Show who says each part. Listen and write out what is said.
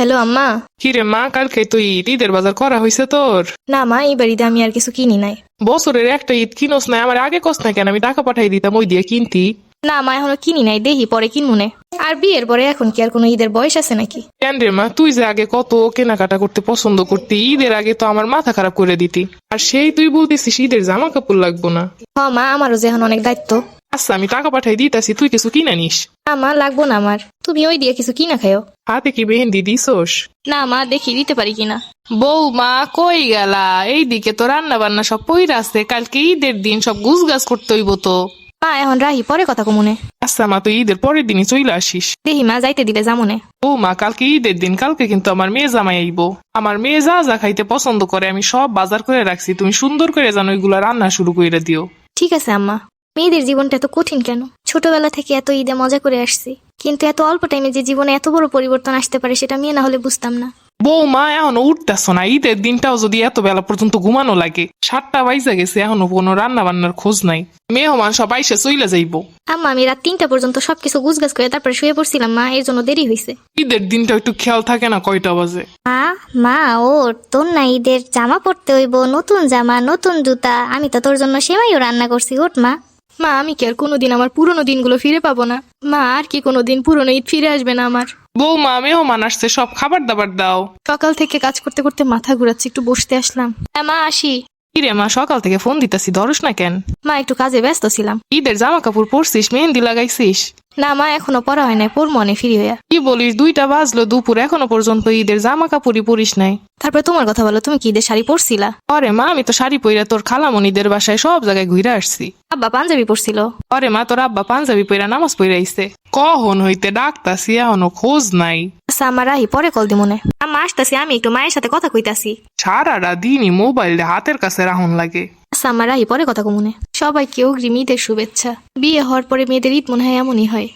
Speaker 1: Hello আম্মা।
Speaker 2: কিরে মা, কালকে তো ঈদের বাজার করা হয়েছে তোর?
Speaker 1: না মা, এই বাড়িতে আমি আর কিছু কিনি নাই।
Speaker 2: বছরের একটা ঈদ কিনোস না? আমার আগে কস না কেন? আমি টাকা পাঠাই দিতাম ওই দিয়ে কিনতি।
Speaker 1: না মা, এখনো কিনি নাই, দেখি পরে কিনমুনে। আর বিয়ের পরে এখন কি আর কোনো ঈদের বয়স আছে নাকি?
Speaker 2: কেন রে মা, তুই যে আগে কত কেনাকাটা করতে পছন্দ করতি, ঈদের আগে তো আমার মাথা খারাপ করে দিতি। আর সেই তুই বলতেছিস ঈদের জামা কাপড় লাগবো না।
Speaker 1: হ মা, আমারও যে এখন অনেক দায়িত্ব।
Speaker 2: আচ্ছা আমি টাকা পাঠাই দিতাছি, তুই কিছু কিনে নিস।
Speaker 1: না মা, লাগবো না আমার, তুমি ওই দিয়ে কিছু কিনা খাও।
Speaker 2: হাতে কি মেহেন্দি দিছোস?
Speaker 1: না মা, দেখি দিতে পারি কিনা।
Speaker 2: বৌমা কই গেলা? এইদিকে তো রান্না বান্না সব পইরা আছে, কালকে ঈদের দিন সব গুছগাছ করতে হইব তো।
Speaker 1: মা এখন রাহি, পরে কথা কমুনে।
Speaker 2: আচ্ছা মা, তুই ঈদের পরের দিনই চলে আসিস।
Speaker 1: দেখি মা, যাইতে দিলে যামুনে।
Speaker 2: বৌমা কালকে ঈদের দিন, কালকে কিন্তু আমার মেয়ে জামাই আইবো। আমার মেয়ে যা যা খাইতে পছন্দ করে আমি সব বাজার করে রাখছি, তুমি সুন্দর করে যেন ওইগুলা রান্না শুরু করে দিও।
Speaker 1: ঠিক আছে আম্মা। মেয়েদের জীবনটা এত কঠিন কেন? ছোটবেলা থেকে এত ঈদে মজা করে আসছি, কিন্তু এত অল্প টাইমে যে জীবনে এত বড় পরিবর্তন আসতে পারে সেটা মেয়ে না হলে বুঝতাম না।
Speaker 2: বৌমা এখনো উঠতেছ না? ঈদের দিনটাও যদি এত বেলা পর্যন্ত ঘুমানো লাগে, 7টা বাইজা গেছে, এখনো কোনো রান্না বান্নার খোঁজ নাই। মেহমান সব আইসে চইলা যাইবো।
Speaker 1: আম্মা, আমি রাত 3টা পর্যন্ত সবকিছু গুছগাছ করে তারপরে শুয়ে পড়ছিলাম মা, এর জন্য দেরি হয়েছে।
Speaker 2: ঈদের দিনটা একটু খেয়াল থাকে না কয়টা বাজে?
Speaker 3: মা মা ওর তোর না ঈদের জামা পরতে হইব, নতুন জামা নতুন জুতা, আমি তো তোর জন্য সেমাইও রান্না করছি, ওঠ মা।
Speaker 1: মা, আমি কি আর কোনোদিন আমার পুরোনো দিনগুলো ফিরে পাবো না? মা, আর কি কোনোদিন পুরোনো ঈদ ফিরে আসবে না আমার?
Speaker 2: বৌমা মেহমান আসছে, সব খাবার দাবার দাও।
Speaker 1: সকাল থেকে কাজ করতে করতে মাথা ঘুরাচ্ছে, একটু বসতে আসলাম। হ্যাঁ মা, আসি।
Speaker 2: কিরে মা, সকাল থেকে ফোন দিতাছি ধরস না কেন?
Speaker 1: মা, একটু কাজে ব্যস্ত ছিলাম।
Speaker 2: ঈদের জামা কাপড় পরছিস, মেহেন্দি লাগাইছিস?
Speaker 1: না মা, এখনো পড়া হয় নাই, পড়বো অনেক ফ্রি হইয়া।
Speaker 2: কি বলিস, 2টা বাজলো দুপুর, এখনো পর্যন্ত ঈদের জামা কাপড়ই পরিস নাই?
Speaker 1: তারপরে তোমার কথা বলো, তুমি কি ঈদের শাড়ি পরছিলা?
Speaker 2: আরে মা, আমি তো শাড়ি পইরা তোর খালামণিদের বাসায় সব জায়গায় ঘুরে আসছি।
Speaker 1: আব্বা পাঞ্জাবি পরছিল।
Speaker 2: আরে মা, তোর আব্বা পাঞ্জাবি পইরা নামাজ পইরা আইছে। কখন হইতে ডাকতাছি, এখনো খোঁজ নাই।
Speaker 1: আচ্ছা আমার রাহি, পরে কল দিমনে। আম্মা আসতাছি, আমি একটু মায়ের সাথে কথা কইতাছি।
Speaker 2: সারাটা দিনই মোবাইল হাতের কাছে রাখুন লাগে।
Speaker 1: আচ্ছা আমার রাহি, পরে কথা কমুনে। সবাইকে অগ্রিম ঈদের শুভেচ্ছা। বিয়ে হওয়ার পরে মেয়েদের ঈদ মনে হয় এমনই হয়।